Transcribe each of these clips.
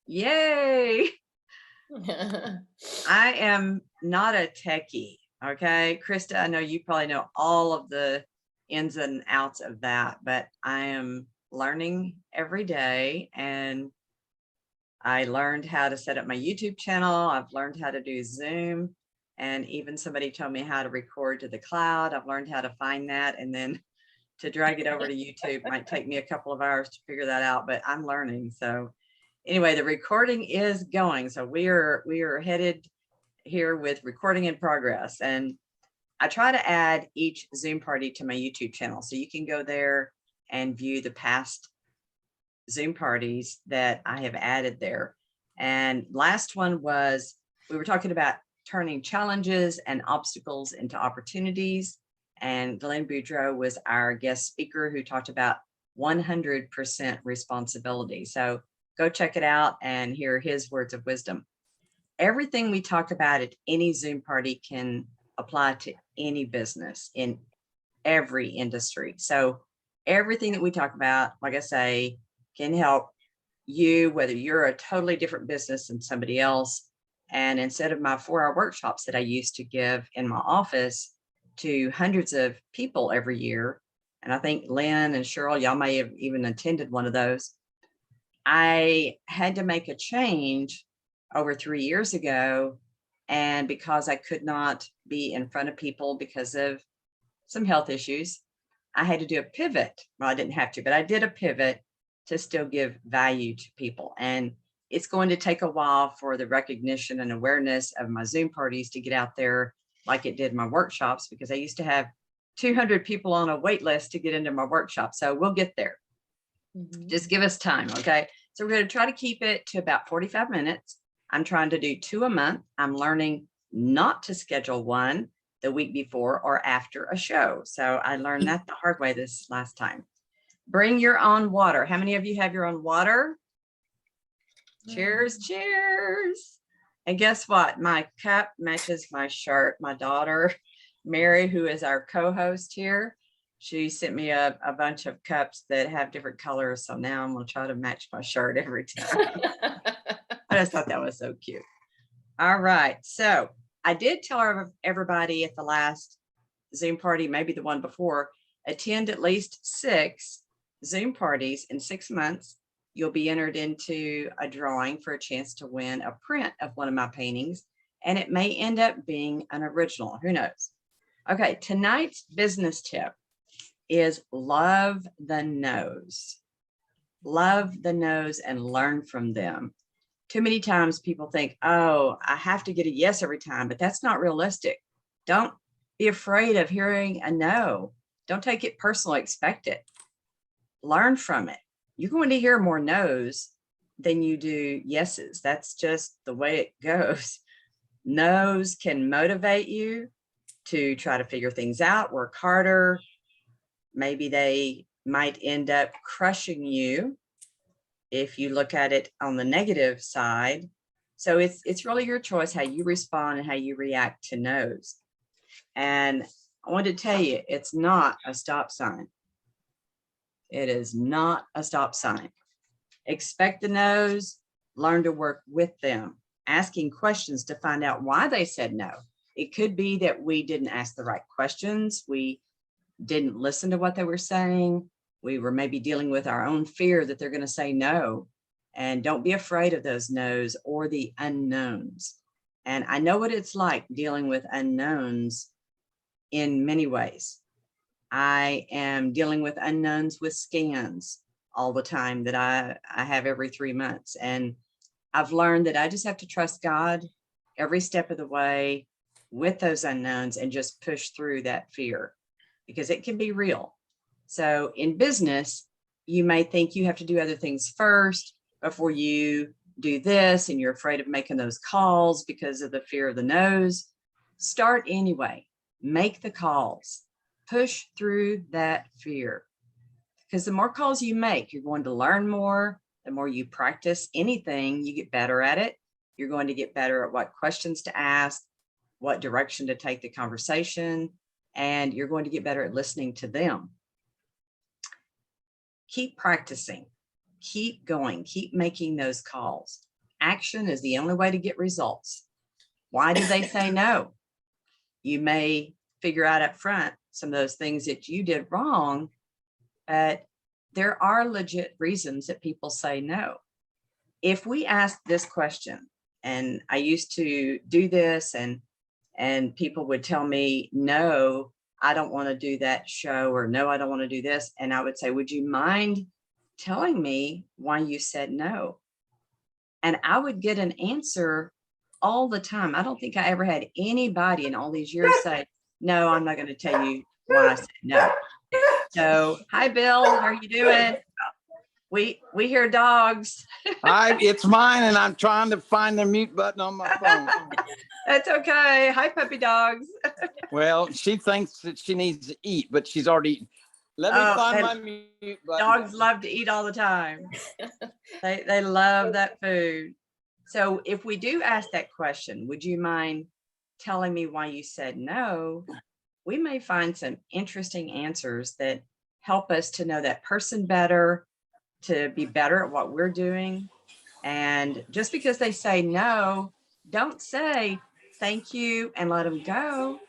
Yay. I am not a techie. Okay. Krista, I know you probably know all of the ins and outs of that, but I am learning every day. And I learned how to set up my YouTube channel. I've learned how to do Zoom. And even somebody told me how to record to the cloud. I've learned how to find that. And then to drag it over to YouTube might take me a couple of hours to figure that out, but I'm learning. So anyway, the recording is going. So we are headed here with recording in progress. And I try to add each Zoom party to my YouTube channel. So you can go there and view the past Zoom parties that I have added there. And last one was, we were talking about turning challenges and obstacles into opportunities. And Glenn Boudreau was our guest speaker who talked about 100% responsibility. So go check it out and hear his words of wisdom. Everything we talk about at any Zoom party can apply to any business in every industry. So everything that we talk about, like I say, can help you, whether you're a totally different business than somebody else. And instead of my 4-hour workshops that I used to give in my office to hundreds of people every year, and I think Lynn and Cheryl, y'all may have even attended one of those, I had to make a change over 3 years ago. And because I could not be in front of people because of some health issues, I had to do a pivot. Well, I didn't have to, but I did a pivot to still give value to people. And it's going to take a while for the recognition and awareness of my Zoom parties to get out there like it did my workshops, because I used to have 200 people on a wait list to get into my workshop. So we'll get there. Just give us time. Okay. So we're going to try to keep it to about 45 minutes. I'm trying to do 2 a month. I'm learning not to schedule one the week before or after a show. So I learned that the hard way this last time. Bring your own water. How many of you have your own water? Cheers, cheers. And guess what? My cup matches my shirt. My daughter, Mary, who is our co-host here, she sent me a bunch of cups that have different colors. So now I'm going to try to match my shirt every time. I just thought that was so cute. All right. So I did tell everybody at the last Zoom party, maybe the one before, attend at least 6 Zoom parties in 6 months. You'll be entered into a drawing for a chance to win a print of one of my paintings, and it may end up being an original. Who knows? Okay, tonight's business tip is love the no's. Love the no's and learn from them. Too many times people think, oh, I have to get a yes every time, but that's not realistic. Don't be afraid of hearing a no. Don't take it personally, expect it. Learn from it. You're going to hear more no's than you do yeses. That's just the way it goes. No's can motivate you to try to figure things out, work harder. Maybe they might end up crushing you if you look at it on the negative side. So it's really your choice how you respond and how you react to no's. And I want to tell you, it's not a stop sign. It is not a stop sign. Expect the no's, learn to work with them, asking questions to find out why they said no. It could be that we didn't ask the right questions. We didn't listen to what they were saying. We were maybe dealing with our own fear that they're going to say no. And don't be afraid of those no's or the unknowns. And I know what it's like dealing with unknowns in many ways. I am dealing with unknowns with scans all the time that I have every 3 months. And I've learned that I just have to trust God every step of the way with those unknowns and just push through that fear, because it can be real. So in business, you may think you have to do other things first before you do this, and you're afraid of making those calls because of the fear of the no's. Start anyway. Make the calls. Push through that fear, because the more calls you make, you're going to learn more. The more you practice anything, you get better at it. You're going to get better at what questions to ask, what direction to take the conversation, and you're going to get better at listening to them. Keep practicing, keep going, keep making those calls. action is the only way to get results. Why did they say no? You may figure out up front some of those things that you did wrong, but there are legit reasons that people say no. If we ask this question, and I used to do this, and people would tell me, no, I don't want to do that show, or no, I don't want to do this. And I would say, would you mind telling me why you said no? And I would get an answer all the time. I don't think I ever had anybody in all these years say, no, I'm not going to tell you why I said no. So, hi, Bill, how are you doing? We hear dogs. It's mine, and I'm trying to find the mute button on my phone. That's okay. Hi, puppy dogs. Well, she thinks that she needs to eat, but she's already eaten. Let me find my mute button. Dogs love to eat all the time. They love that food. So if we do ask that question, would you mind telling me why you said no? We may find some interesting answers that help us to know that person better, to be better at what we're doing. And just because they say no, don't say thank you and let them go.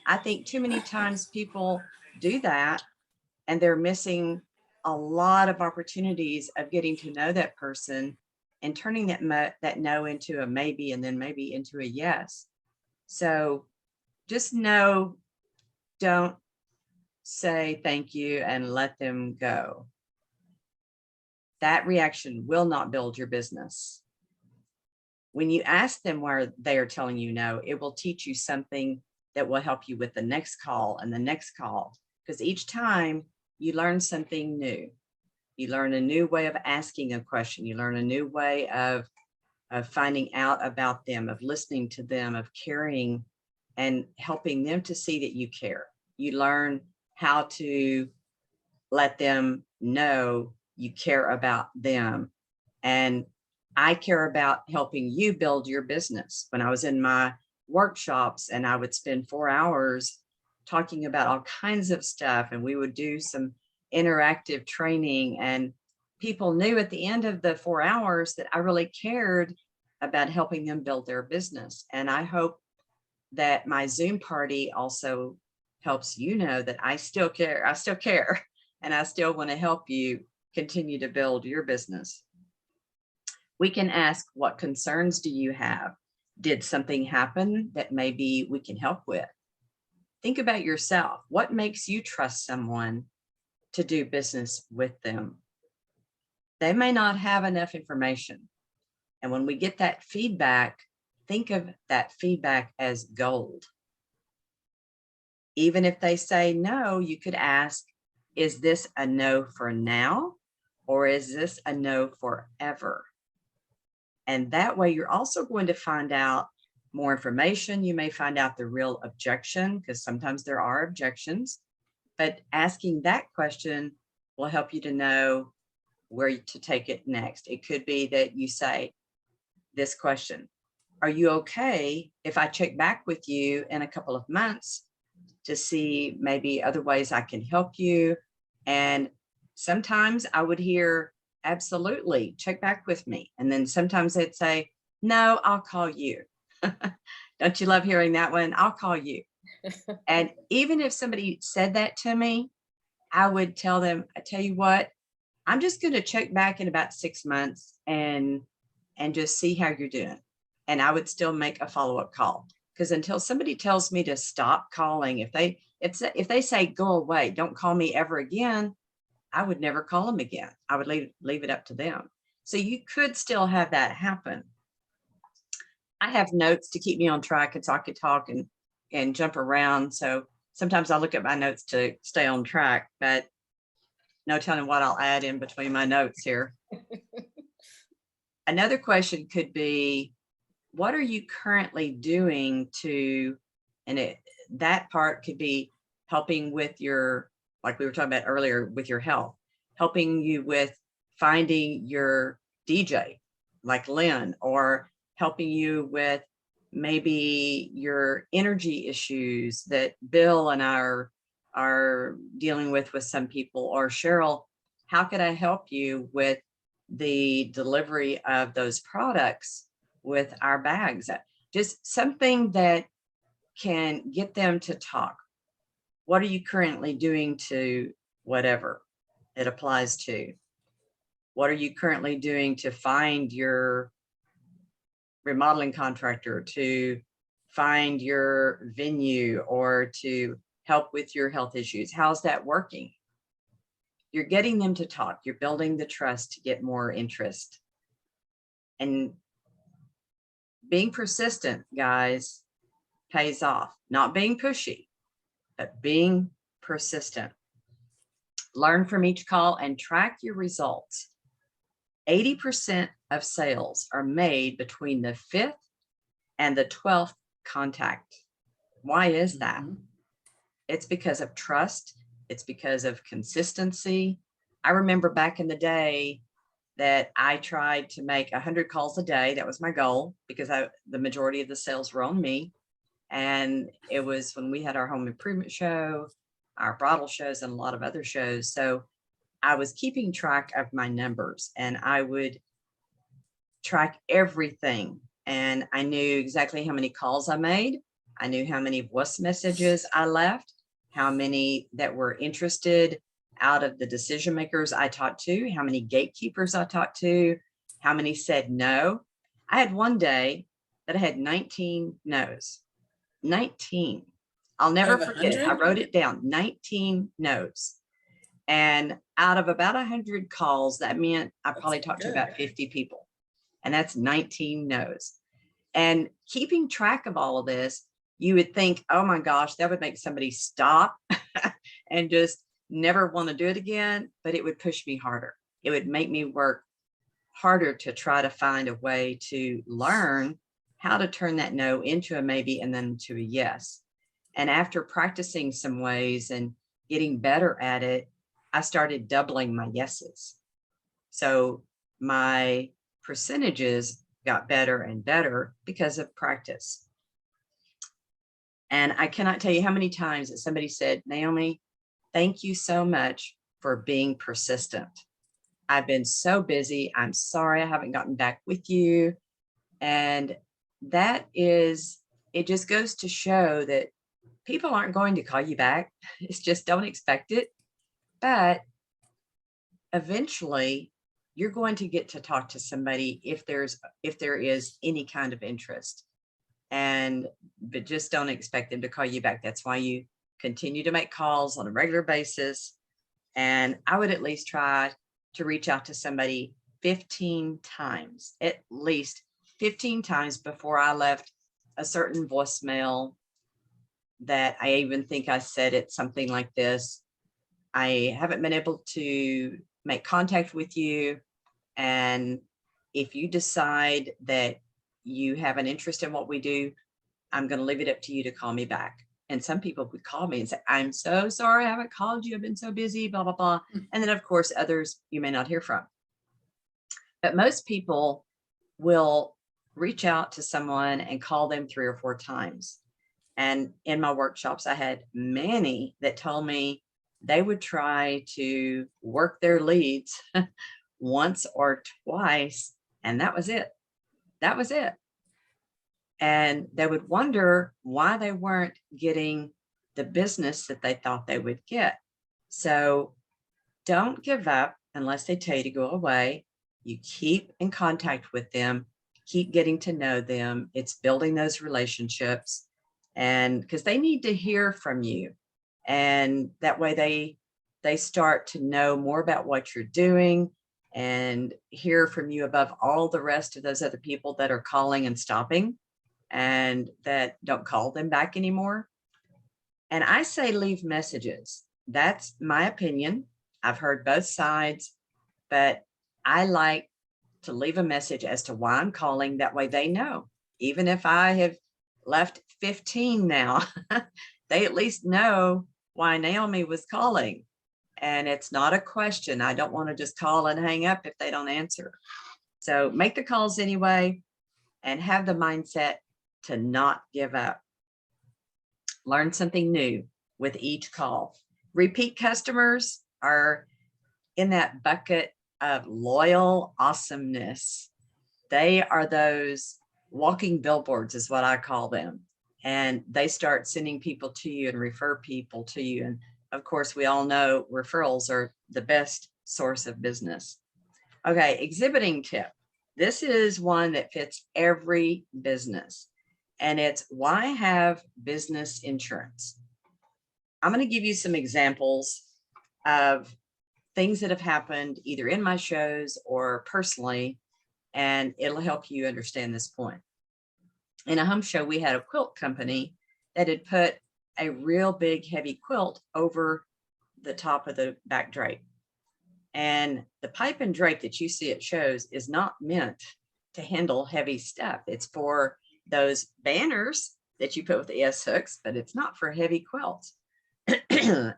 I think too many times people do that, and they're missing a lot of opportunities of getting to know that person and turning that no into a maybe, and then maybe into a yes. So just know, don't say thank you and let them go. That reaction will not build your business. When you ask them why they are telling you no, it will teach you something that will help you with the next call and the next call, because each time you learn something new. You learn a new way of asking a question. You learn a new way of finding out about them, of listening to them, of caring and helping them to see that you care. You learn how to let them know you care about them. And I care about helping you build your business. When I was in my workshops, and I would spend 4 hours talking about all kinds of stuff, and we would do some interactive training, and people knew at the end of the 4 hours that I really cared about helping them build their business. And I hope that my Zoom party also helps you know that I still care. I still care, and I still want to help you continue to build your business. We can ask, what concerns do you have? Did something happen that maybe we can help with? Think about yourself. What makes you trust someone to do business with them? They may not have enough information. And when we get that feedback, think of that feedback as gold. Even if they say no, you could ask, is this a no for now? Or is this a no forever? And that way you're also going to find out more information. You may find out the real objection, because sometimes there are objections, but asking that question will help you to know where to take it next. It could be that you say this question: are you okay if I check back with you in a couple of months to see maybe other ways I can help you? And sometimes I would hear, absolutely, check back with me. And then sometimes they'd say, no, I'll call you. Don't you love hearing that one? I'll call you. And even if somebody said that to me, I would tell them, I tell you what, I'm just going to check back in about 6 months and just see how you're doing. And I would still make a follow-up call, because until somebody tells me to stop calling, if they say go away, don't call me ever again, I would never call them again. I would leave it up to them. So you could still have that happen. I have notes to keep me on track, and so I could talk and jump around. So sometimes I look at my notes to stay on track, but no telling what I'll add in between my notes here. Another question could be, what are you currently doing to, and that part could be helping with your, like we were talking about earlier, with your health, helping you with finding your DJ, like Lynn, or helping you with maybe your energy issues that Bill and I are dealing with some people, or Cheryl, how could I help you with the delivery of those products with our bags. Just something that can get them to talk. What are you currently doing to whatever it applies to? What are you currently doing to find your remodeling contractor, to find your venue, or to help with your health issues? How's that working? You're getting them to talk. You're building the trust to get more interest. And being persistent, guys, pays off. Not being pushy, but being persistent. Learn from each call and track your results. 80% of sales are made between the 5th and the 12th contact. Why is that? It's because of trust. It's because of consistency. I remember back in the day that I tried to make 100 calls a day. That was my goal, because the majority of the sales were on me. And it was when we had our home improvement show, our bridal shows, and a lot of other shows. So I was keeping track of my numbers, and I would track everything. And I knew exactly how many calls I made. I knew how many voice messages I left, how many that were interested out of the decision makers I talked to, how many gatekeepers I talked to, how many said no. I had one day that I had 19 no's. 19. I'll never forget it. I wrote it down, 19 no's. And out of about 100 calls, that meant I probably talked to about 50 people. And that's 19 no's. And keeping track of all of this, you would think, oh my gosh, that would make somebody stop and just never want to do it again. But it would push me harder. It would make me work harder to try to find a way to learn how to turn that no into a maybe and then to a yes. And after practicing some ways and getting better at it, I started doubling my yeses. So my percentages got better and better because of practice. And I cannot tell you how many times that somebody said, Naomi, thank you so much for being persistent. I've been so busy. I'm sorry I haven't gotten back with you. And that is, it just goes to show that people aren't going to call you back. It's just, don't expect it. But eventually you're going to get to talk to somebody if there is any kind of interest. But just don't expect them to call you back. That's why you continue to make calls on a regular basis. And I would at least try to reach out to somebody 15 times, at least 15 times before I left a certain voicemail that I even think I said it something like this. I haven't been able to make contact with you. And if you decide that you have an interest in what we do, I'm going to leave it up to you to call me back. And some people would call me and say, I'm so sorry I haven't called you. I've been so busy, blah, blah, blah. And then, of course, others you may not hear from. But most people will reach out to someone and call them 3 or 4 times. And in my workshops, I had many that told me they would try to work their leads once or twice, and that was it. That was it. And they would wonder why they weren't getting the business that they thought they would get. So don't give up unless they tell you to go away. You keep in contact with them, keep getting to know them. It's building those relationships, and because they need to hear from you. And that way they start to know more about what you're doing and hear from you above all the rest of those other people that are calling and stopping and that don't call them back anymore. And I say leave messages. That's my opinion. I've heard both sides, but I like to leave a message as to why I'm calling. That way they know. Even if I have left 15 now, they at least know why Naomi was calling. And it's not a question. I don't want to just call and hang up if they don't answer. So make the calls anyway and have the mindset to not give up. Learn something new with each call. Repeat customers are in that bucket of loyal awesomeness. They are those walking billboards is what I call them. And they start sending people to you and refer people to you. And of course, we all know referrals are the best source of business. Okay, exhibiting tip. This is one that fits every business, and it's why have business insurance? I'm going to give you some examples of things that have happened either in my shows or personally, and it'll help you understand this point. In a home show, we had a quilt company that had put a real big heavy quilt over the top of the back drape. And the pipe and drape that you see at shows is not meant to handle heavy stuff. It's for those banners that you put with the S hooks, but it's not for heavy quilts.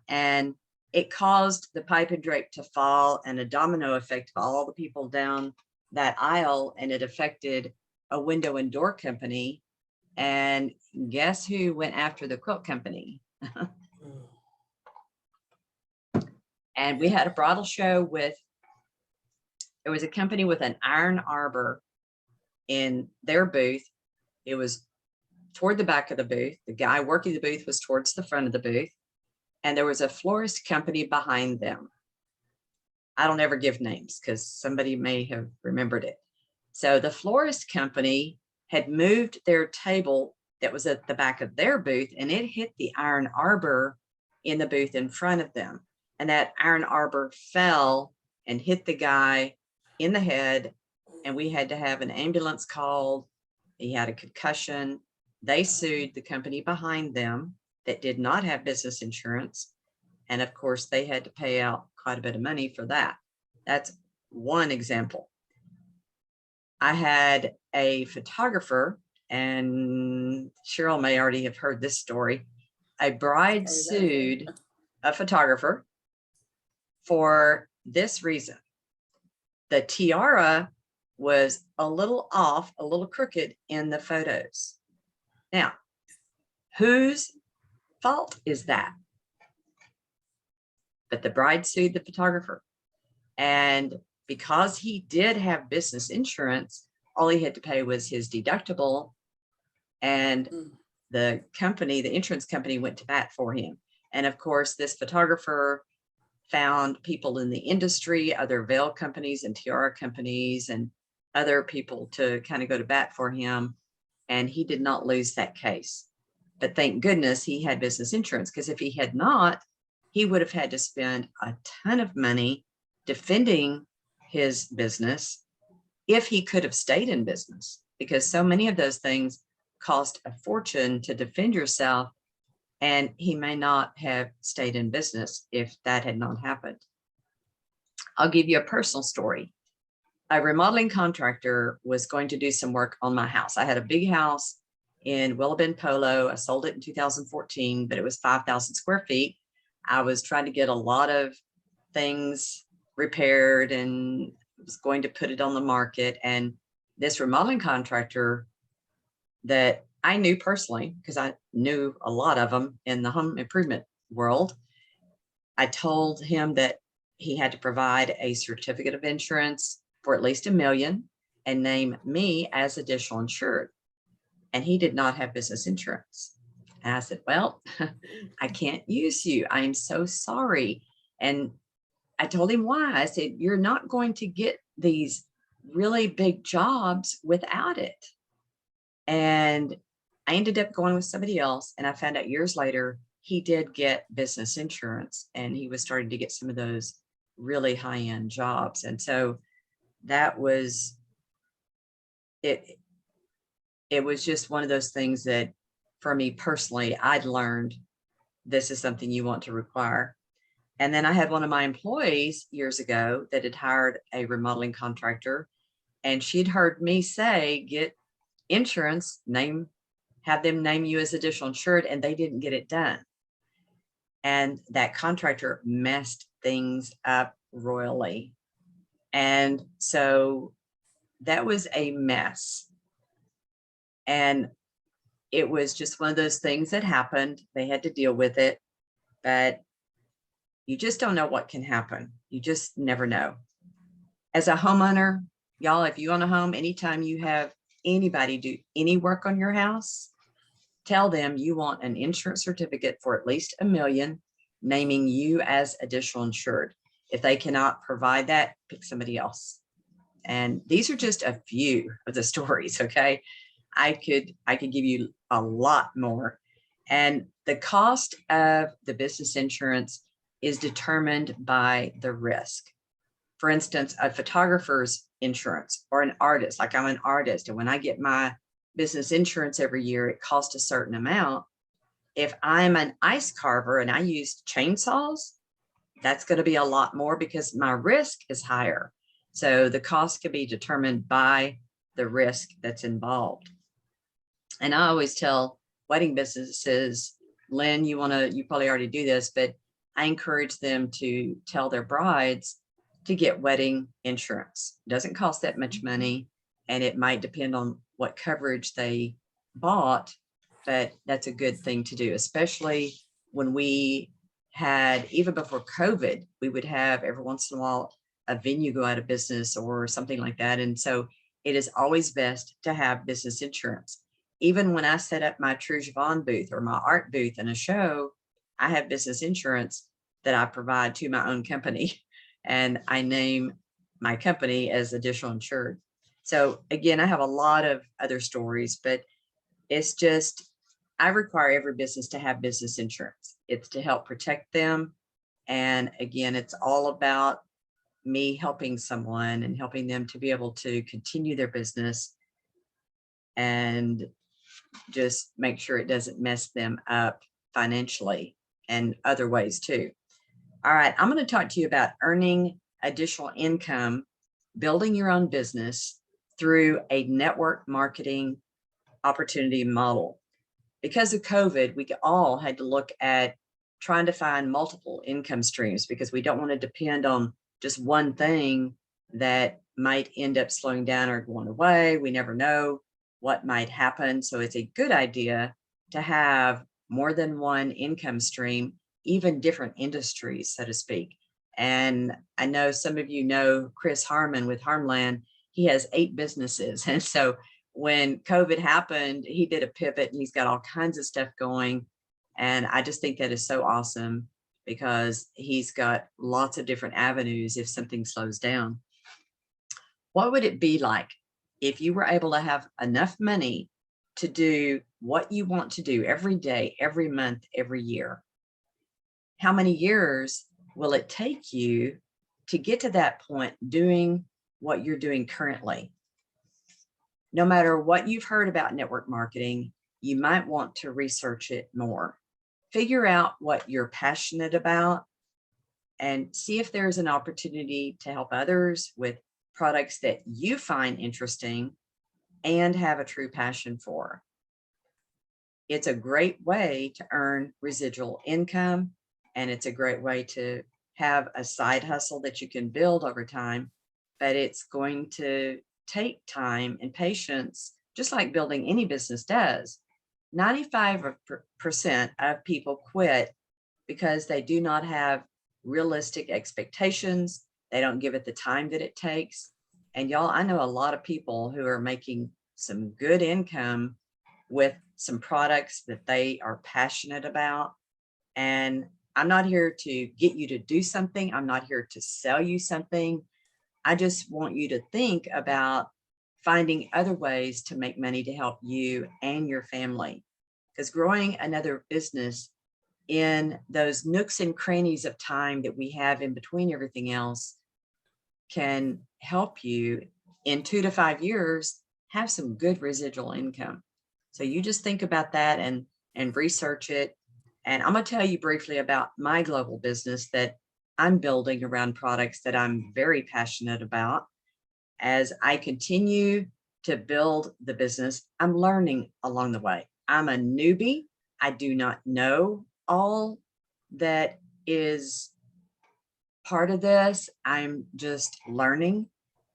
And it caused the pipe and drape to fall and a domino effect of all the people down that aisle. And it affected a window and door company. And guess who went after the quilt company? And we had a bridal show with, there was a company with an iron arbor in their booth. It was toward the back of the booth. The guy working the booth was towards the front of the booth. And there was a florist company behind them. I don't ever give names because somebody may have remembered it. So the florist company had moved their table that was at the back of their booth, and it hit the iron arbor in the booth in front of them. And that iron arbor fell and hit the guy in the head. And we had to have an ambulance called. He had a concussion. They sued the company behind them that did not have business insurance. And of course, they had to pay out quite a bit of money for that. That's one example. I had a photographer, and Cheryl may already have heard this story. A bride sued a photographer for this reason. The tiara was a little off, a little crooked in the photos. Now, whose fault is that? But the bride sued the photographer. And because he did have business insurance, all he had to pay was his deductible. And the company, the insurance company, went to bat for him. And of course, this photographer found people in the industry, other veil companies and tiara companies and other people to kind of go to bat for him. And he did not lose that case. But thank goodness he had business insurance, because if he had not, he would have had to spend a ton of money defending his business if he could have stayed in business, because so many of those things cost a fortune to defend yourself. And he may not have stayed in business if that had not happened. I'll give you a personal story. A remodeling contractor was going to do some work on my house. I had a big house in Willow Bend Polo. I sold it in 2014, but it was 5,000 square feet. I was trying to get a lot of things repaired and was going to put it on the market. And this remodeling contractor that I knew personally, because I knew a lot of them in the home improvement world, I told him that he had to provide a certificate of insurance for at least $1 million and name me as additional insured. And he did not have business insurance. And I said, well, I can't use you. I'm so sorry. And I told him why. I said, you're not going to get these really big jobs without it. And I ended up going with somebody else. And I found out years later, he did get business insurance and he was starting to get some of those really high-end jobs. And so that was it. It was just one of those things that for me personally, I'd learned this is something you want to require. And then I had one of my employees years ago that had hired a remodeling contractor, and she'd heard me say, get insurance, have them name you as additional insured, and they didn't get it done. And that contractor messed things up royally. And so that was a mess. And it was just one of those things that happened. They had to deal with it, but you just don't know what can happen. You just never know. As a homeowner, y'all, if you own a home, anytime you have anybody do any work on your house, tell them you want an insurance certificate for at least $1 million, naming you as additional insured. If they cannot provide that, pick somebody else. And these are just a few of the stories. Okay. I could give you a lot more. And the cost of the business insurance is determined by the risk. For instance, a photographer's insurance, or an artist, like I'm an artist, and when I get my business insurance every year, it costs a certain amount. If I'm an ice carver and I use chainsaws, that's going to be a lot more because my risk is higher. So the cost can be determined by the risk that's involved. And I always tell wedding businesses, Lynn, you probably already do this, but I encourage them to tell their brides to get wedding insurance. It doesn't cost that much money, and it might depend on what coverage they bought, but that's a good thing to do, especially when we had, even before COVID, we would have every once in a while a venue go out of business or something like that. And so it is always best to have business insurance. Even when I set up my True Javon booth or my art booth in a show, I have business insurance that I provide to my own company, and I name my company as additional insured. So again, I have a lot of other stories, but it's just, I require every business to have business insurance. It's to help protect them. And again, it's all about me helping someone and helping them to be able to continue their business and just make sure it doesn't mess them up financially and other ways too. All right, I'm going to talk to you about earning additional income, building your own business through a network marketing opportunity model. Because of COVID, we all had to look at trying to find multiple income streams because we don't want to depend on just one thing that might end up slowing down or going away. We never know what might happen. So it's a good idea to have more than one income stream, even different industries, so to speak. And I know some of you know Chris Harmon with Harmland. He has 8 businesses. And so when COVID happened, he did a pivot and he's got all kinds of stuff going. And I just think that is so awesome because he's got lots of different avenues if something slows down. What would it be like if you were able to have enough money to do what you want to do every day, every month, every year? How many years will it take you to get to that point doing what you're doing currently? No matter what you've heard about network marketing, you might want to research it more. Figure out what you're passionate about and see if there's an opportunity to help others with products that you find interesting and have a true passion for. It's a great way to earn residual income, and it's a great way to have a side hustle that you can build over time, but it's going to take time and patience, just like building any business does. 95% of people quit because they do not have realistic expectations. They don't give it the time that it takes. And y'all, I know a lot of people who are making some good income with some products that they are passionate about. And I'm not here to get you to do something. I'm not here to sell you something. I just want you to think about finding other ways to make money to help you and your family. Because growing another business in those nooks and crannies of time that we have in between everything else can help you in 2 to 5 years have some good residual income. So you just think about that and research it. And I'm going to tell you briefly about my global business that I'm building around products that I'm very passionate about. As I continue to build the business, I'm learning along the way. I'm a newbie. I do not know all that is part of this. I'm just learning.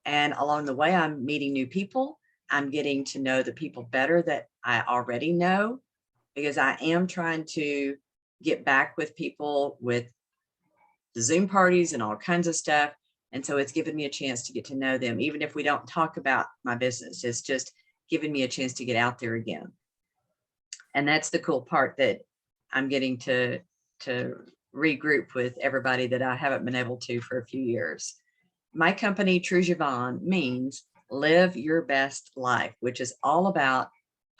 And along the way, I'm meeting new people. I'm getting to know the people better that I already know, because I am trying to get back with people with the Zoom parties and all kinds of stuff. And so it's given me a chance to get to know them. Even if we don't talk about my business, it's just given me a chance to get out there again. And that's the cool part, that I'm getting to regroup with everybody that I haven't been able to for a few years. My company, True Javon, means live your best life, which is all about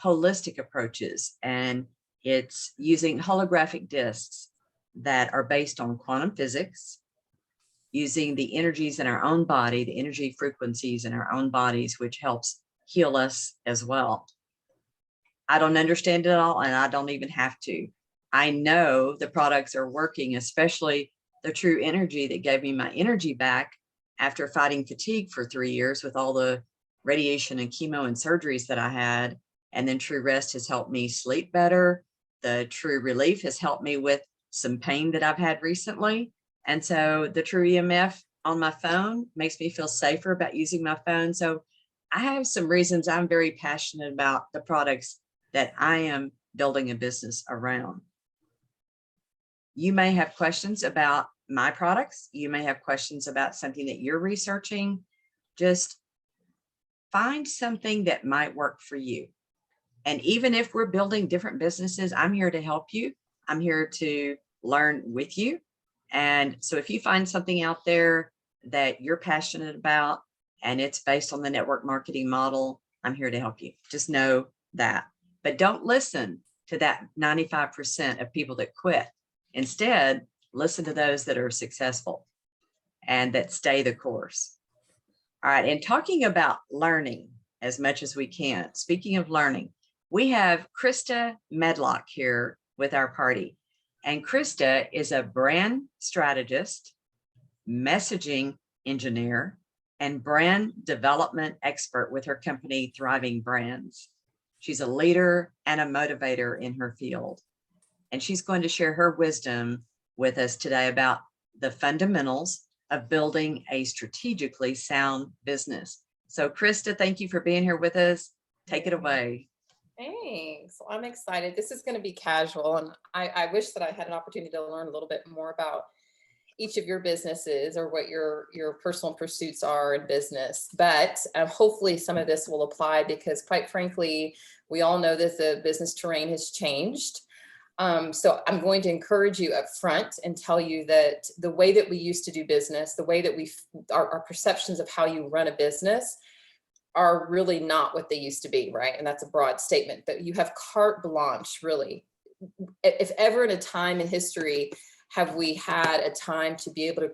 holistic approaches. And it's using holographic discs that are based on quantum physics, using the energies in our own body, the energy frequencies in our own bodies, which helps heal us as well. I don't understand it all, and I don't even have to. I know the products are working, especially the True Energy that gave me my energy back after fighting fatigue for 3 years with all the radiation and chemo and surgeries that I had. And then True Rest has helped me sleep better. The True Relief has helped me with some pain that I've had recently. And so the True EMF on my phone makes me feel safer about using my phone. So I have some reasons I'm very passionate about the products that I am building a business around. You may have questions about my products. You may have questions about something that you're researching. Just find something that might work for you. And even if we're building different businesses, I'm here to help you. I'm here to learn with you. And so if you find something out there that you're passionate about and it's based on the network marketing model, I'm here to help you. Just know that. But don't listen to that 95% of people that quit. Instead, listen to those that are successful and that stay the course. All right. And talking about learning as much as we can, speaking of learning, we have Krista Medlock here with our party. And Krista is a brand strategist, messaging engineer, and brand development expert with her company, Thriving Brands. She's a leader and a motivator in her field. And she's going to share her wisdom with us today about the fundamentals of building a strategically sound business. So Krista, thank you for being here with us. Take it away. Thanks. Well, I'm excited. This is going to be casual, and I wish that I had an opportunity to learn a little bit more about each of your businesses or what your personal pursuits are in business. But hopefully some of this will apply, because quite frankly, we all know that the business terrain has changed. So I'm going to encourage you up front and tell you that the way that we used to do business, the way that our perceptions of how you run a business are really not what they used to be, right? And that's a broad statement, but you have carte blanche, really. If ever in a time in history have we had a time to be able to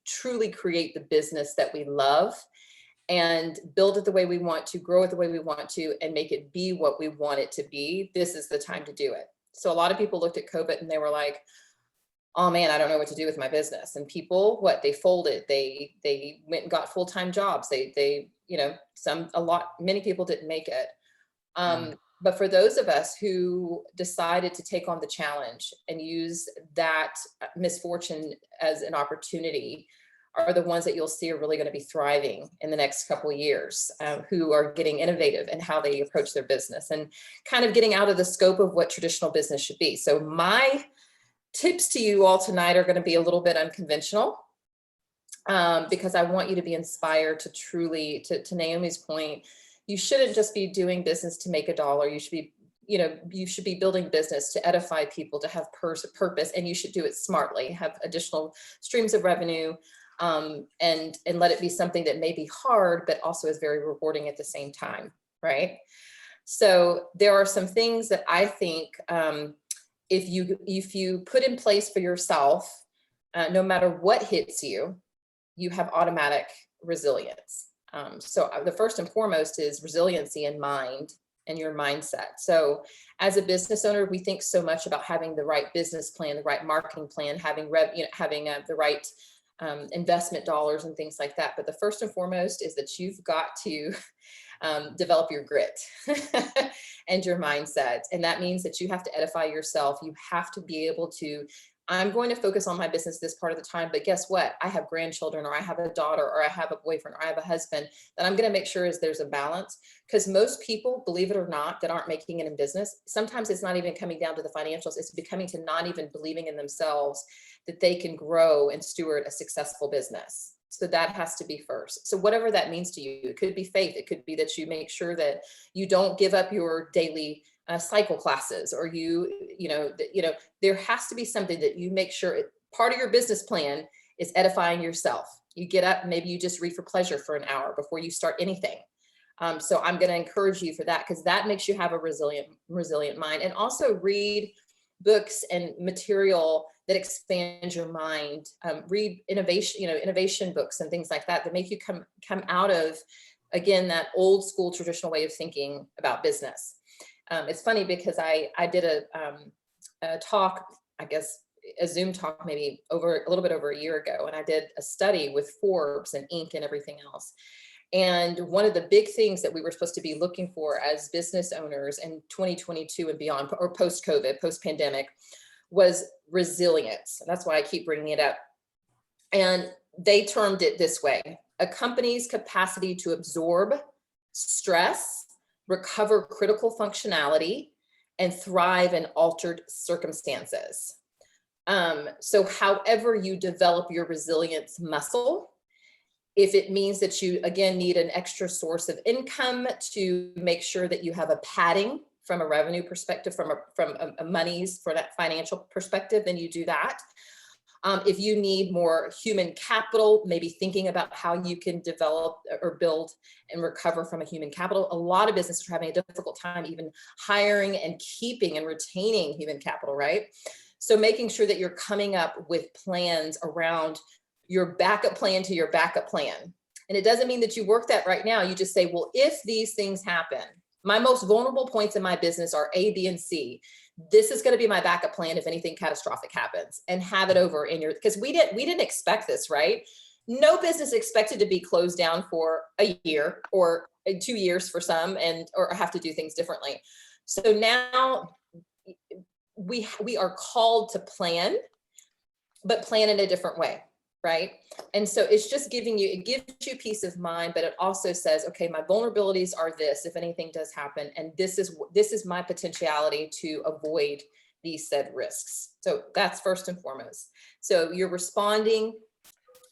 truly create the business that we love and build it the way we want to, grow it the way we want to, and make it be what we want it to be, this is the time to do it. So a lot of people looked at COVID and they were like, oh man, I don't know what to do with my business. And people, they folded, they went and got full-time jobs. They, many people didn't make it. But for those of us who decided to take on the challenge and use that misfortune as an opportunity are the ones that you'll see are really going to be thriving in the next couple of years, who are getting innovative in how they approach their business and kind of getting out of the scope of what traditional business should be. So my tips to you all tonight are going to be a little bit unconventional, because I want you to be inspired to truly, to Naomi's point, you shouldn't just be doing business to make a dollar. You should be building business to edify people, to have purpose, and you should do it smartly, have additional streams of revenue, and let it be something that may be hard, but also is very rewarding at the same time, right? So there are some things that I think, if you put in place for yourself, no matter what hits you, you have automatic resilience. So the first and foremost is resiliency in mind and your mindset. So as a business owner, we think so much about having the right business plan, the right marketing plan, having the right investment dollars and things like that. But the first and foremost is that you've got to develop your grit and your mindset. And that means that you have to edify yourself. You have to be able to, I'm going to focus on my business this part of the time, but guess what? I have grandchildren, or I have a daughter, or I have a boyfriend, or I have a husband, that I'm going to make sure there's a balance. Because most people, believe it or not, that aren't making it in business, sometimes it's not even coming down to the financials. It's becoming to not even believing in themselves that they can grow and steward a successful business. So that has to be first. So whatever that means to you, it could be faith. It could be that you make sure that you don't give up your daily cycle classes, or there has to be something that you make sure part of your business plan is edifying yourself. You get up, maybe you just read for pleasure for an hour before you start anything. So I'm going to encourage you for that, because that makes you have a resilient mind. And also read books and material that expands your mind. Read innovation books and things like that make you come out of, again, that old school traditional way of thinking about business. It's funny because I did a talk, I guess a Zoom talk maybe a little bit over a year ago, and I did a study with Forbes and Inc. and everything else. And one of the big things that we were supposed to be looking for as business owners in 2022 and beyond, or post-COVID, post-pandemic, was resilience. And that's why I keep bringing it up. And they termed it this way: a company's capacity to absorb stress, recover critical functionality, and thrive in altered circumstances. So however you develop your resilience muscle, if it means that you, again, need an extra source of income to make sure that you have a padding from a revenue perspective, from a monies for that financial perspective, then you do that. If you need more human capital, maybe thinking about how you can develop or build and recover from a human capital. A lot of businesses are having a difficult time even hiring and keeping and retaining human capital, right? So making sure that you're coming up with plans around your backup plan to your backup plan. And it doesn't mean that you work that right now. You just say, well, if these things happen, my most vulnerable points in my business are A, B, and C. This is going to be my backup plan if anything catastrophic happens, and have it over in your, because we didn't expect this, right? No business expected to be closed down for a year or 2 years for some, or have to do things differently. So now we are called to plan, but plan in a different way. Right. And so it's just it gives you peace of mind, but it also says, okay, my vulnerabilities are this, if anything does happen, and this is my potentiality to avoid these said risks. So that's first and foremost. So you're responding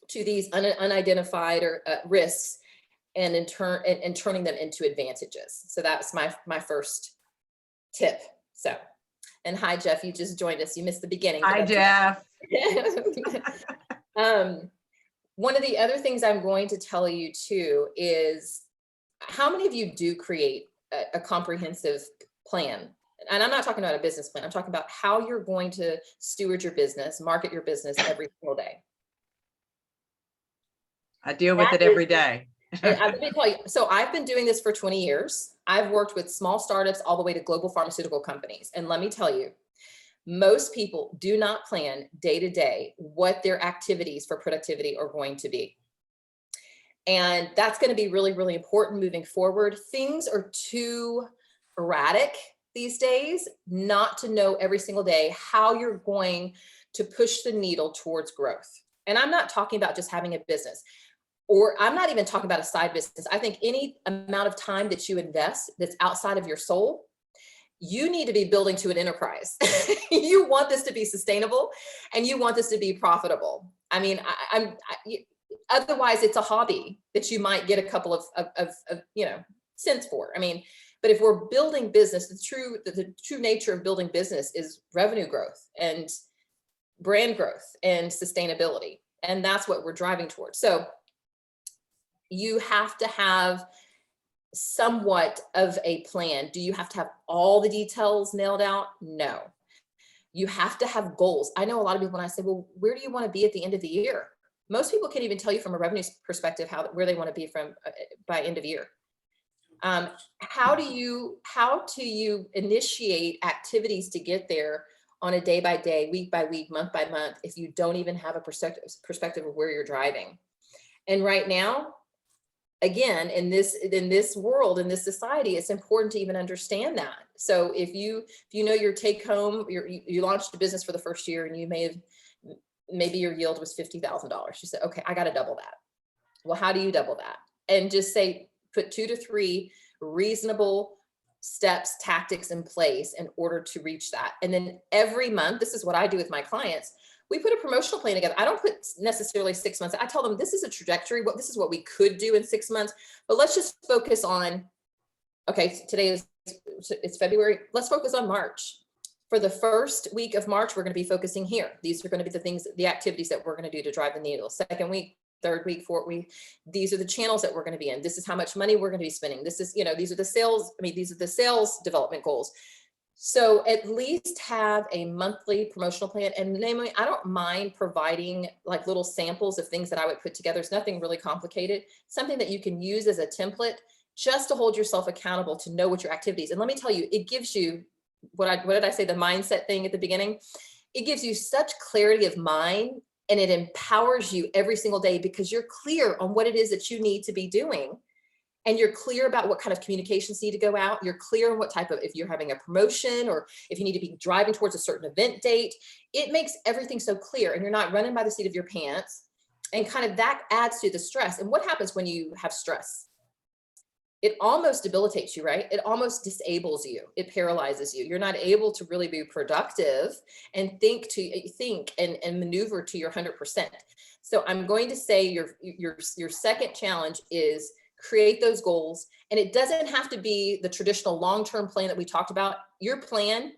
to these unidentified risks, and in turn, and turning them into advantages. So that's my first tip. So, and hi, Jeff, you just joined us. You missed the beginning. Hi, Jeff. One of the other things I'm going to tell you too is, how many of you do create a comprehensive plan? And I'm not talking about a business plan. I'm talking about how you're going to steward your business, market your business every single day. I deal with it every day. Let me tell you, so I've been doing this for 20 years. I've worked with small startups all the way to global pharmaceutical companies. And let me tell you, most people do not plan day to day what their activities for productivity are going to be. And that's going to be really, really important moving forward. Things are too erratic these days not to know every single day how you're going to push the needle towards growth. And I'm not talking about just having a business, or I'm not even talking about a side business. I think any amount of time that you invest that's outside of your soul, you need to be building to an enterprise. You want this to be sustainable, and you want this to be profitable. I mean, otherwise it's a hobby that you might get a couple of cents for. I mean, but if we're building business, the true nature of building business is revenue growth and brand growth and sustainability. And that's what we're driving towards. So you have to have somewhat of a plan. Do you have to have all the details nailed out? No. You have to have goals. I know a lot of people, when I say, well, where do you want to be at the end of the year? Most people can't even tell you from a revenue perspective where they want to be by end of year. How do you initiate activities to get there on a day by day, week by week, month by month, if you don't even have a perspective of where you're driving? And right now, again, in this world, in this society, it's important to even understand that. So if you know your take home, you launched a business for the first year, and you maybe your yield was $50,000. You said, okay, I got to double that. Well, how do you double that? And just say, put 2 to 3 reasonable steps, tactics in place in order to reach that. And then every month, this is what I do with my clients. we put a promotional plan together. I don't put necessarily 6 months. I tell them this is a trajectory. This is what we could do in 6 months, but let's just focus on, okay, it's February. Let's focus on March. For the first week of March, we're going to be focusing here. These are going to be the things, the activities that we're going to do to drive the needle. Second week, third week, fourth week, these are the channels that we're going to be in. This is how much money we're going to be spending. This is, these are the sales. These are the sales development goals. So at least have a monthly promotional plan. And namely, I don't mind providing like little samples of things that I would put together. It's nothing really complicated, something that you can use as a template just to hold yourself accountable, to know what your activities. And let me tell you, it gives you, what did I say, the mindset thing at the beginning? It gives you such clarity of mind, and it empowers you every single day because you're clear on what it is that you need to be doing. And you're clear about what kind of communications need to go out. You're clear on what type of, if you're having a promotion or if you need to be driving towards a certain event date, it makes everything so clear, and you're not running by the seat of your pants. And kind of that adds to the stress. And what happens when you have stress? It almost debilitates you, right? It almost disables you. It paralyzes you. You're not able to really be productive and think and maneuver to your 100%. So I'm going to say your second challenge is create those goals. And it doesn't have to be the traditional long-term plan that we talked about. Your plan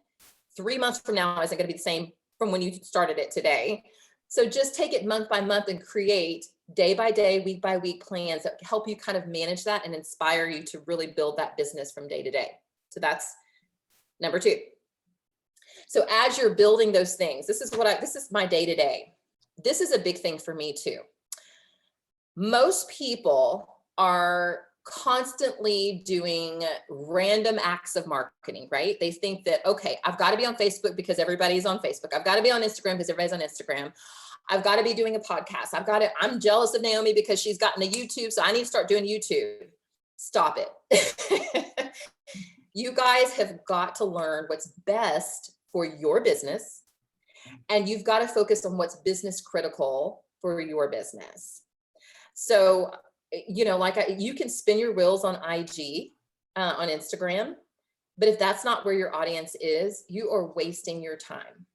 3 months from now isn't going to be the same from when you started it today. So just take it month by month and create day by day, week by week plans that help you kind of manage that and inspire you to really build that business from day to day. So that's number 2. So as you're building those things, this is my day to day. This is a big thing for me too. Most people are constantly doing random acts of marketing, right? They think that, okay, I've got to be on Facebook because everybody's on Facebook. I've got to be on Instagram because everybody's on Instagram. I've got to be doing a podcast. I'm jealous of Naomi because she's gotten a YouTube, so I need to start doing YouTube. Stop it. You guys have got to learn what's best for your business, and you've got to focus on what's business critical for your business. So, you can spin your wheels on IG, on Instagram, but if that's not where your audience is, you are wasting your time.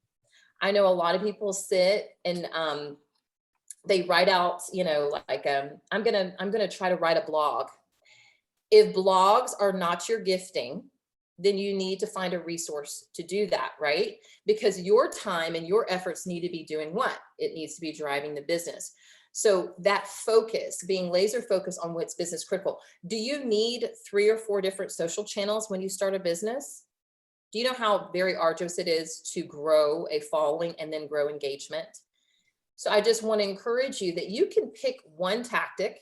I know a lot of people sit and they write out, I'm gonna try to write a blog. If blogs are not your gifting, then you need to find a resource to do that, right? Because your time and your efforts need to be doing what? It needs to be driving the business. So that focus, being laser focused on what's business critical. Do you need 3 or 4 different social channels when you start a business? Do you know how very arduous it is to grow a following and then grow engagement? So I just want to encourage you that you can pick one tactic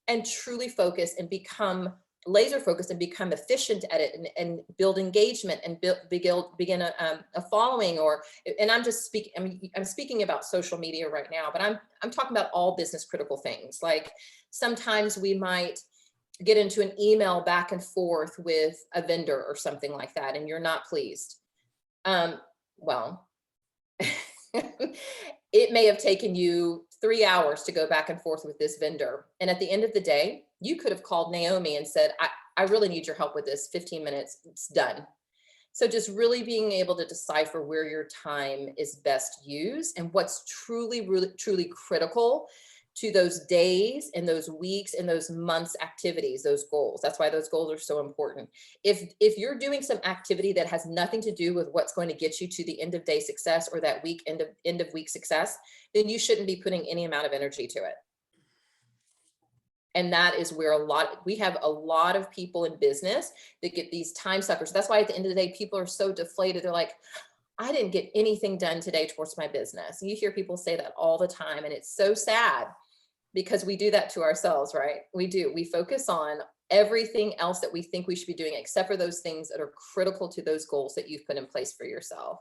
and truly focus and become laser focused and become efficient at it and build engagement and begin a following. And I'm just speaking, I'm speaking about social media right now, but I'm talking about all business critical things. Like sometimes we might get into an email back and forth with a vendor or something like that, and you're not pleased. Well, it may have taken you 3 hours to go back and forth with this vendor. And at the end of the day, you could have called Naomi and said, I really need your help with this, 15 minutes, it's done. So just really being able to decipher where your time is best used and what's truly critical to those days and those weeks and those months activities, those goals. That's why those goals are so important. If you're doing some activity that has nothing to do with what's going to get you to the end of day success or that week end of week success, then you shouldn't be putting any amount of energy to it. And that is where we have a lot of people in business that get these time suckers. That's why at the end of the day, people are so deflated. They're like, I didn't get anything done today towards my business. And you hear people say that all the time. And it's so sad because we do that to ourselves, right? We do. We focus on everything else that we think we should be doing, except for those things that are critical to those goals that you've put in place for yourself.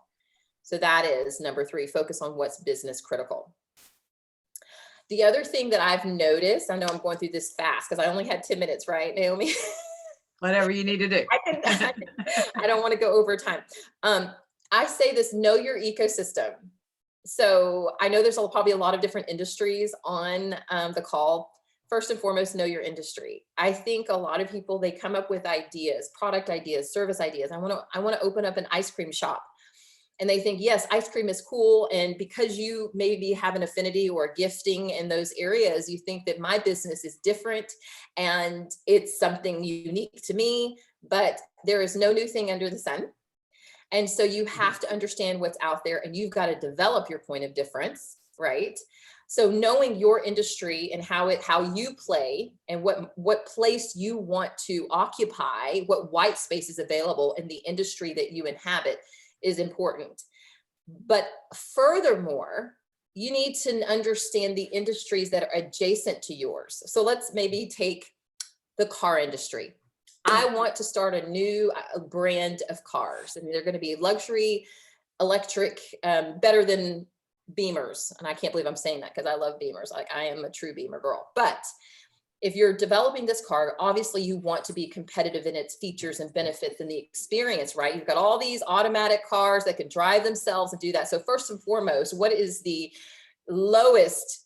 So that is number 3, focus on what's business critical. The other thing that I've noticed, I know I'm going through this fast because I only had 10 minutes, right, Naomi? Whatever you need to do. I don't want to go over time. I say this, know your ecosystem. So I know there's probably a lot of different industries on the call. First and foremost, know your industry. I think a lot of people, they come up with ideas, product ideas, service ideas. I want to open up an ice cream shop. And they think, yes, ice cream is cool. And because you maybe have an affinity or gifting in those areas, you think that my business is different and it's something unique to me, but there is no new thing under the sun. And so you have to understand what's out there, and you've got to develop your point of difference, right? So knowing your industry and how you play and what place you want to occupy, what white space is available in the industry that you inhabit is important. But furthermore, you need to understand the industries that are adjacent to yours. So let's maybe take the car industry. I want to start a new brand of cars, and they're going to be luxury, electric, better than Beamers. And I can't believe I'm saying that because I love Beamers. Like, I am a true Beamer girl. But if you're developing this car, obviously you want to be competitive in its features and benefits and the experience, right? You've got all these automatic cars that can drive themselves and do that. So first and foremost, what is the lowest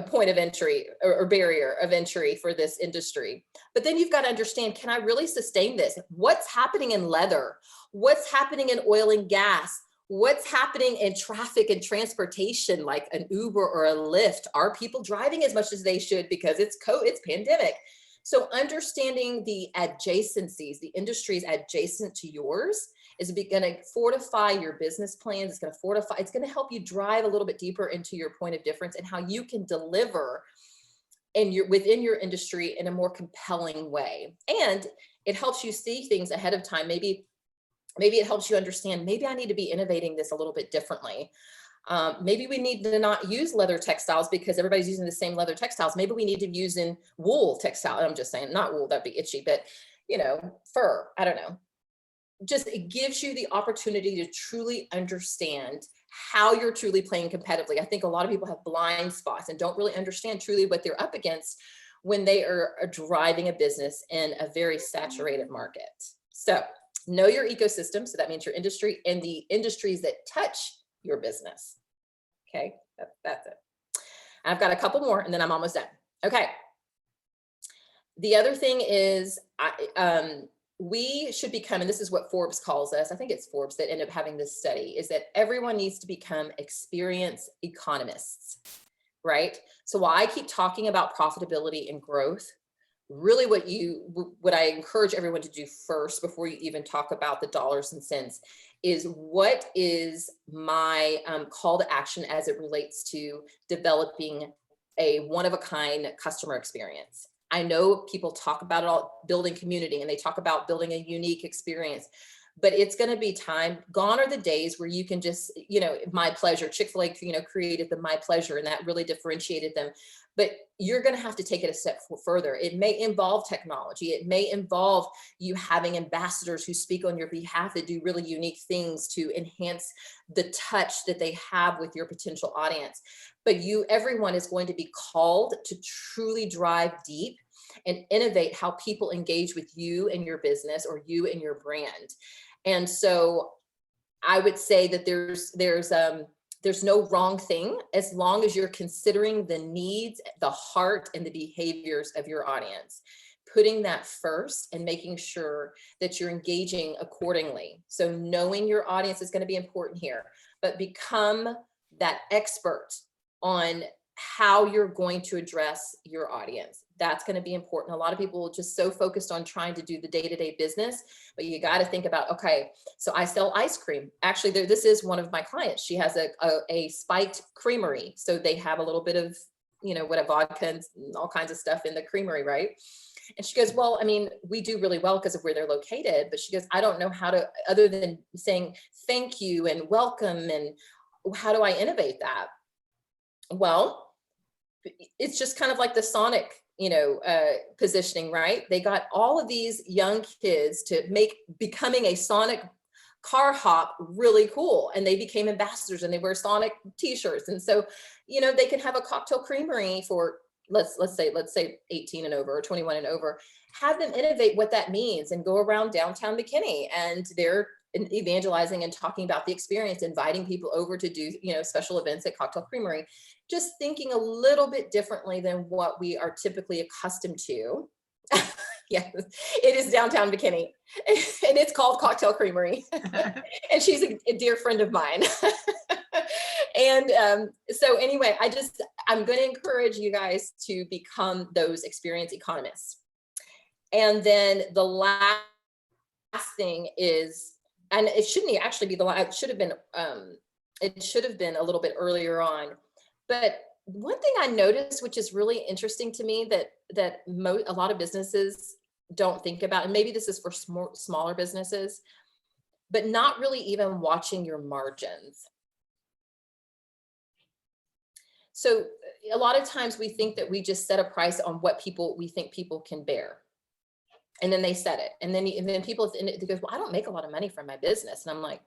point of entry or barrier of entry for this industry? But then you've got to understand, can I really sustain this? What's happening in leather? What's happening in oil and gas? What's happening in traffic and transportation, like an Uber or a Lyft? Are people driving as much as they should because it's pandemic? So understanding the adjacencies, the industries adjacent to yours, is going to fortify your business plans. It's going to help you drive a little bit deeper into your point of difference and how you can deliver within your industry in a more compelling way. And it helps you see things ahead of time. Maybe it helps you understand, maybe I need to be innovating this a little bit differently. Maybe we need to not use leather textiles because everybody's using the same leather textiles. Maybe we need to use in wool textile. I'm just saying, not wool, that'd be itchy, but fur, I don't know. Just, it gives you the opportunity to truly understand how you're truly playing competitively. I think a lot of people have blind spots and don't really understand truly what they're up against when they are driving a business in a very saturated market. So know your ecosystem. So that means your industry and the industries that touch your business. Okay, that's it. I've got a couple more and then I'm almost done. Okay. The other thing is, we should become, and this is what Forbes calls us, I think it's Forbes that ended up having this study, is that everyone needs to become experienced economists, right? So while I keep talking about profitability and growth, really what I encourage everyone to do first, before you even talk about the dollars and cents, is what is my call to action as it relates to developing a one-of-a-kind customer experience. I know people talk about it all, building community, and they talk about building a unique experience, but it's going to be time. Gone are the days where you can just, my pleasure. Chick-fil-A, created the my pleasure, and that really differentiated them. But you're going to have to take it a step further. It may involve technology. It may involve you having ambassadors who speak on your behalf that do really unique things to enhance the touch that they have with your potential audience. But everyone is going to be called to truly drive deep and innovate how people engage with you and your business, or you and your brand. And so I would say that there's no wrong thing as long as you're considering the needs, the heart, and the behaviors of your audience. Putting that first and making sure that you're engaging accordingly. So knowing your audience is going to be important here, but become that expert on how you're going to address your audience. That's going to be important. A lot of people are just so focused on trying to do the day-to-day business, but you got to think about, okay, so I sell ice cream. Actually, this is one of my clients. She has a spiked creamery. So they have a little bit of, what a vodka and all kinds of stuff in the creamery, right? And she goes, well, I mean, we do really well because of where they're located, but she goes, I don't know how to, other than saying thank you and welcome, and how do I innovate that? Well, it's just kind of like the Sonic, positioning, right? They got all of these young kids to make becoming a Sonic car hop really cool, and they became ambassadors and they wear Sonic t-shirts. And so, they can have a cocktail creamery for let's say 18 and over, or 21 and over. Have them innovate what that means and go around downtown McKinney, and they're evangelizing and talking about the experience, inviting people over to do, special events at Cocktail Creamery. Just thinking a little bit differently than what we are typically accustomed to. Yes, it is downtown McKinney, and it's called Cocktail Creamery. And she's a dear friend of mine. And so anyway, I'm going to encourage you guys to become those experienced economists. And then the last thing is, and it shouldn't actually be the last, it should have been a little bit earlier on. But one thing I noticed, which is really interesting to me, that a lot of businesses don't think about, and maybe this is for smaller businesses, but not really even watching your margins. So a lot of times we think that we just set a price on what we think people can bear. And then they set it. And then people, they go, well, I don't make a lot of money from my business. And I'm like,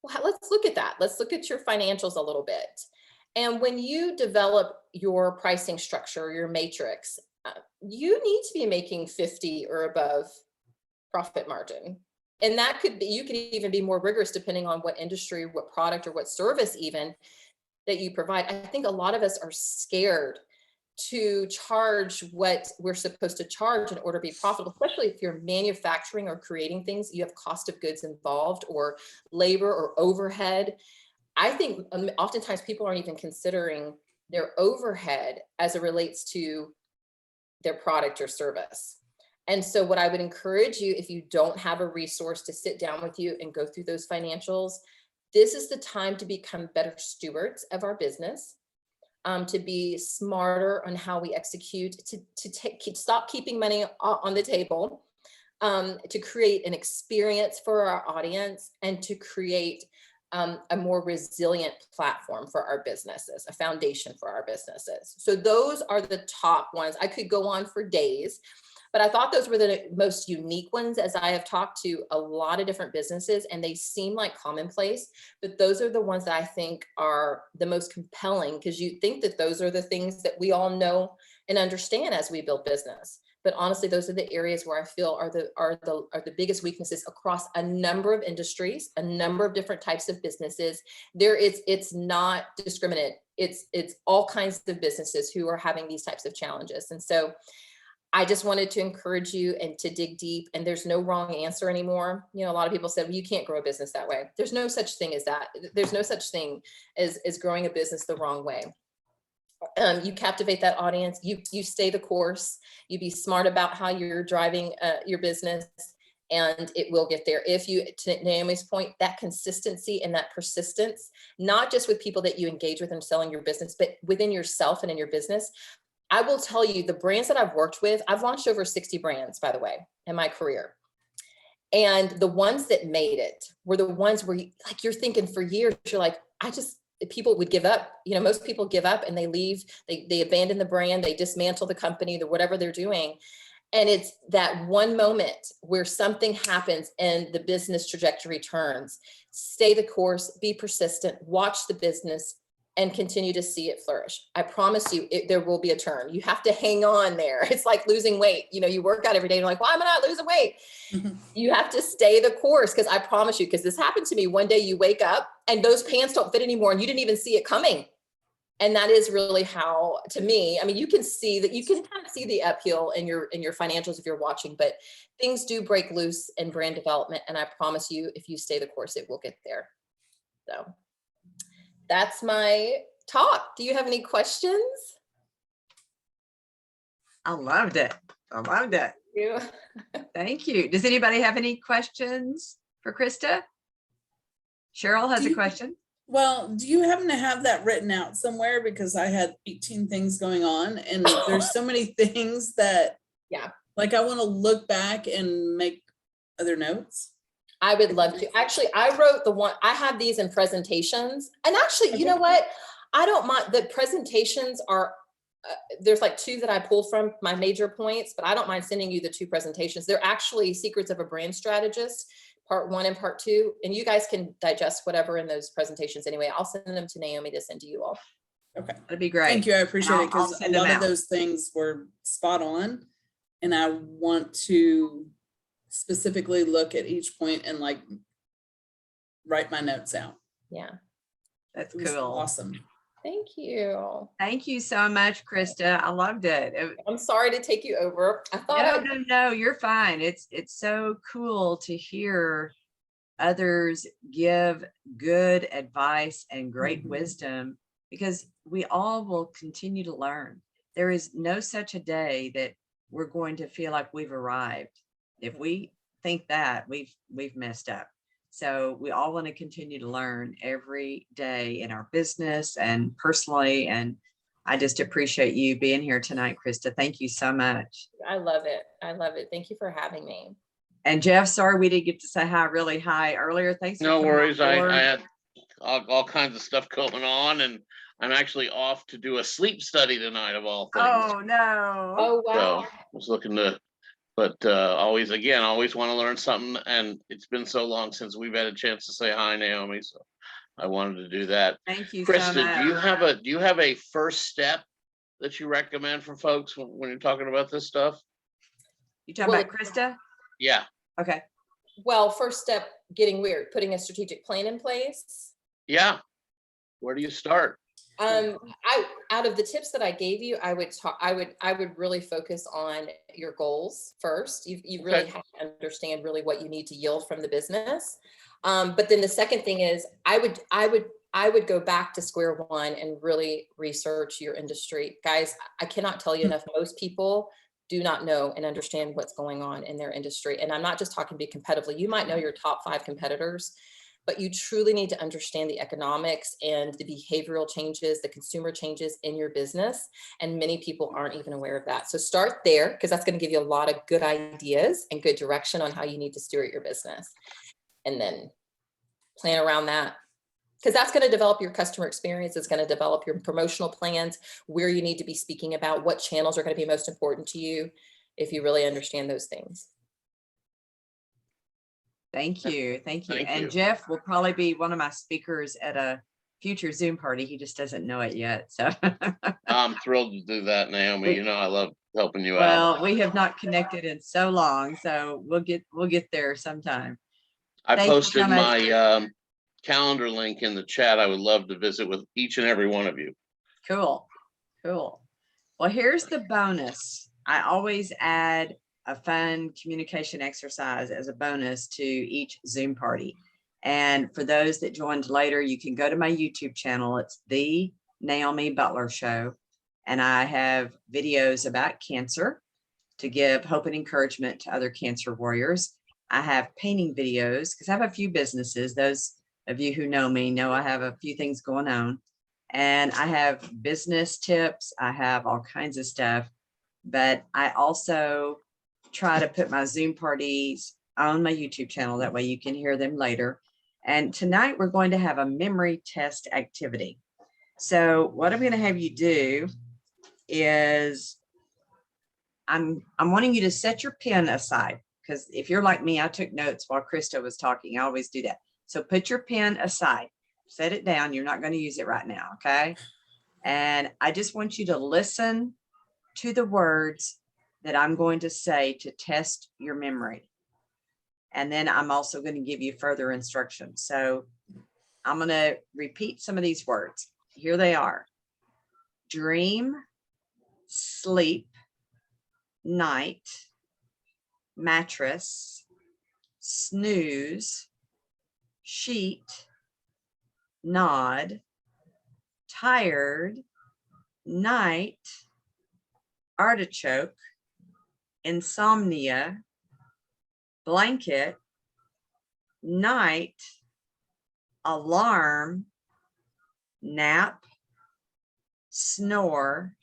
well, let's look at that. Let's look at your financials a little bit. And when you develop your pricing structure, your matrix, you need to be making 50 or above profit margin. And that could be, you could even be more rigorous depending on what industry, what product, or what service even that you provide. I think a lot of us are scared to charge what we're supposed to charge in order to be profitable, especially if you're manufacturing or creating things, you have cost of goods involved, or labor or overhead. I think oftentimes people aren't even considering their overhead as it relates to their product or service. And so what I would encourage you, if you don't have a resource to sit down with you and go through those financials, this is the time to become better stewards of our business, to be smarter on how we execute, to stop keeping money on the table, to create an experience for our audience, and to create a more resilient platform for our businesses, a foundation for our businesses. So those are the top ones. I could go on for days, but I thought those were the most unique ones, as I have talked to a lot of different businesses and they seem like commonplace, but those are the ones that I think are the most compelling, because you think that those are the things that we all know and understand as we build business. But honestly, those are the areas where I feel are the biggest weaknesses across a number of industries, a number of different types of businesses. It's not discriminate. It's all kinds of businesses who are having these types of challenges. And so I just wanted to encourage you and to dig deep, and there's no wrong answer anymore. You know, a lot of people said, well, you can't grow a business that way. There's no such thing as that. There's no such thing as growing a business the wrong way. You captivate that audience, you stay the course, you be smart about how you're driving your business, and it will get there. If you, to Naomi's point, that consistency and that persistence, not just with people that you engage with and selling your business, but within yourself and in your business. I will tell you, the brands that I've worked with, I've launched over 60 brands, by the way, in my career. And the ones that made it were the ones where you're thinking for years, you're like, people would give up. You know, most people give up and they leave, they abandon the brand, they dismantle the company, whatever they're doing. And it's that one moment where something happens and the business trajectory turns. Stay the course, be persistent, watch the business, and continue to see it flourish. I promise you, there will be a turn. You have to hang on there. It's like losing weight. You know, you work out every day and you're like, why am I not losing weight? Mm-hmm. You have to stay the course, because I promise you, because this happened to me. One day you wake up and those pants don't fit anymore and you didn't even see it coming. And that is really how, to me, I mean, you can see that, you can kind of see the uphill in your financials if you're watching, but things do break loose in brand development. And I promise you, if you stay the course, it will get there. So that's my talk. Do you have any questions? I loved it. Thank you. Thank you. Does anybody have any questions for Krista? Cheryl has a question. Well, do you happen to have that written out somewhere? Because I had 18 things going on and there's so many things that, yeah, like I want to look back and make other notes. I would love to. Actually, I wrote I have these in presentations, and actually, okay. You know what? I don't mind. The presentations are, there's like 2 that I pulled from my major points, but I don't mind sending you the 2 presentations. They're actually Secrets of a Brand Strategist, part 1 and part 2. And you guys can digest whatever in those presentations anyway. I'll send them to Naomi to send to you all. Okay. That'd be great. Thank you. I appreciate it, because a lot of those things were spot on. And I want to specifically look at each point and like write my notes out. Yeah. That's cool. Awesome. Thank you. Thank you so much, Krista. I loved it. I'm sorry to take you over. I thought No, you're fine. It's so cool to hear others give good advice and great wisdom, because we all will continue to learn. There is no such a day that we're going to feel like we've arrived. If we think that, we've messed up. So we all want to continue to learn every day in our business and personally. And I just appreciate you being here tonight, Krista. Thank you so much. I love it. I love it. Thank you for having me. And Jeff, sorry we didn't get to say hi really high earlier. Thanks. No worries. I had all kinds of stuff going on, and I'm actually off to do a sleep study tonight of all things. Oh no. Oh, wow. So I was looking to, but always want to learn something. And it's been so long since we've had a chance to say hi, Naomi. So I wanted to do that. Thank you Krista, so much. do you have a first step that you recommend for folks when you're talking about this stuff? You talking about Krista? Yeah. Okay. Well, first step, getting weird, putting a strategic plan in place. Yeah. Where do you start? Out of the tips that I gave you, I would really focus on your goals first. You really have to understand really what you need to yield from the business. But then the second thing is I would go back to square one and really research your industry. Guys, I cannot tell you enough. Most people do not know and understand what's going on in their industry. And I'm not just talking to be competitively. You might know your top 5 competitors, but you truly need to understand the economics and the behavioral changes, the consumer changes in your business. And many people aren't even aware of that. So start there, because that's going to give you a lot of good ideas and good direction on how you need to steward your business. And then plan around that, because that's going to develop your customer experience. It's going to develop your promotional plans, where you need to be speaking about, what channels are going to be most important to you, if you really understand those things. Thank you. Thank you. Thank And you. Jeff will probably be one of my speakers at a future Zoom party. He just doesn't know it yet. So I'm thrilled to do that, Naomi. You know, I love helping you out. well, we have not connected in so long, so we'll get there sometime. I Thank you posted so much. my calendar link in the chat. I would love to visit with each and every one of you. Cool. Well, here's the bonus. I always add a fun communication exercise as a bonus to each Zoom party. And for those that joined later, you can go to my YouTube channel. It's the Naomi Butler Show. And I have videos about cancer to give hope and encouragement to other cancer warriors. I have painting videos because I have a few businesses. Those of you who know me know I have a few things going on. And I have business tips. I have all kinds of stuff. But I also try to put my Zoom parties on my YouTube channel. That way you can hear them later. And tonight we're going to have a memory test activity. So what I'm going to have you do is I'm wanting you to set your pen aside, because if you're like me, I took notes while Krista was talking. I always do that. So put your pen aside, set it down. You're not going to use it right now. Okay. And I just want you to listen to the words that I'm going to say to test your memory. And then I'm also going to give you further instructions. So I'm going to repeat some of these words. Here they are: dream, sleep, night, mattress, snooze, sheet, nod, tired, night, artichoke, insomnia, blanket, night, alarm, nap, snore,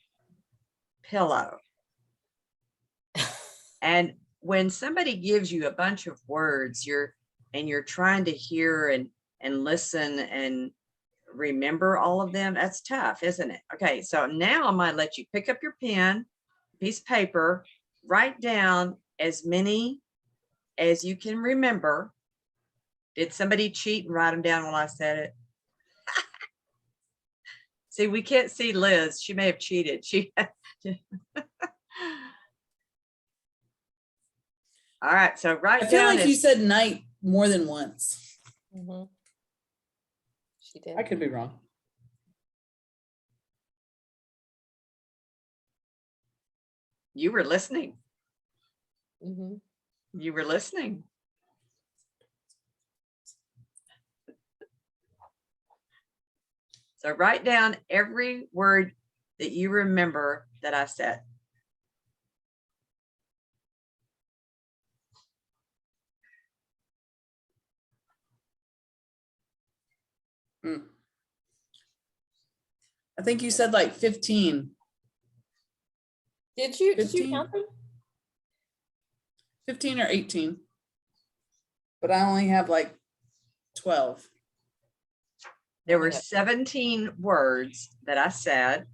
pillow. And when somebody gives you a bunch of words, you're trying to hear and listen and remember all of them. That's tough, isn't it? Okay, so now I might let you pick up your pen, piece of paper, write down as many as you can remember. Did somebody cheat and write them down while I said it? See, we can't see Liz. She may have cheated. All right, so I feel like you said night more than once. She did. I could be wrong. You were listening. Mhm. You were listening. So write down every word that you remember that I said. Mm. I think you said like 15. Did you 15? count them? 15 or 18. But I only have like 12. There were 17 words that I said.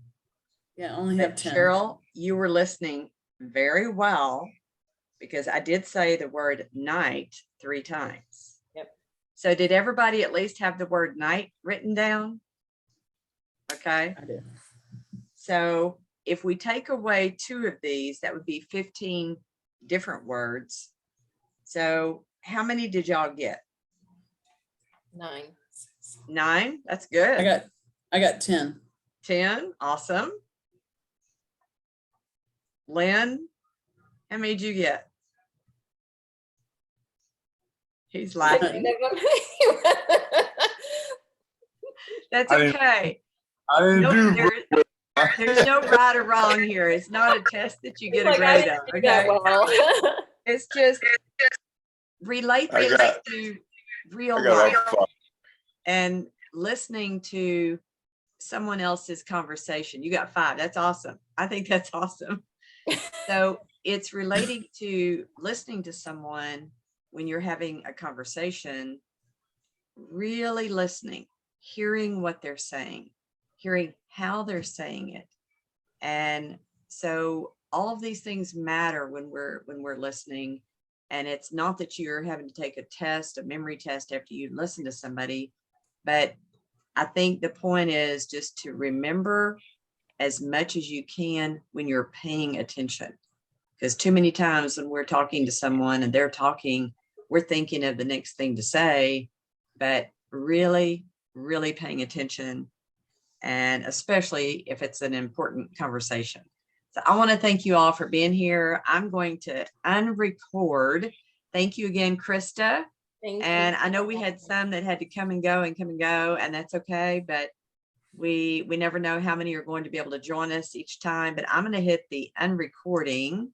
Yeah, I only have But 10. Cheryl, you were listening very well because I did say the word night 3 times. Yep. So did everybody at least have the word night written down? Okay. I did. So if we take away 2 of these, that would be 15 different words. So how many did y'all get? 9. 9? That's good. I got 10. 10. Awesome. Lynn, how many did you get? He's laughing. That's okay. I didn't Nope, do there's no right or wrong here. It's not a test that you get a grade on. Okay. Well. It's just relate I things got- to real I got life off. and listening to someone else's conversation. You got 5. That's awesome. I think that's awesome. So it's relating to listening to someone when you're having a conversation, really listening, hearing what they're saying, hearing how they're saying it. And so all of these things matter when we're listening. And it's not that you're having to take a test, a memory test after you listen to somebody, but I think the point is just to remember as much as you can when you're paying attention. Because too many times when we're talking to someone and they're talking, we're thinking of the next thing to say, but really, really paying attention. And especially if it's an important conversation. So I want to thank you all for being here. I'm going to unrecord. Thank you again, Krista. Thank And you. I know we had some that had to come and go, and that's okay. But we never know how many are going to be able to join us each time. But I'm going to hit the unrecording.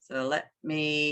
So let me